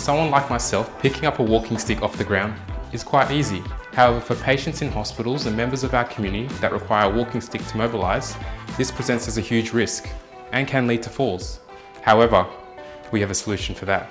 someone like myself, picking up a walking stick off the ground is quite easy. However, for patients in hospitals and members of our community that require a walking stick to mobilise, this presents as a huge risk and can lead to falls. However, we have a solution for that.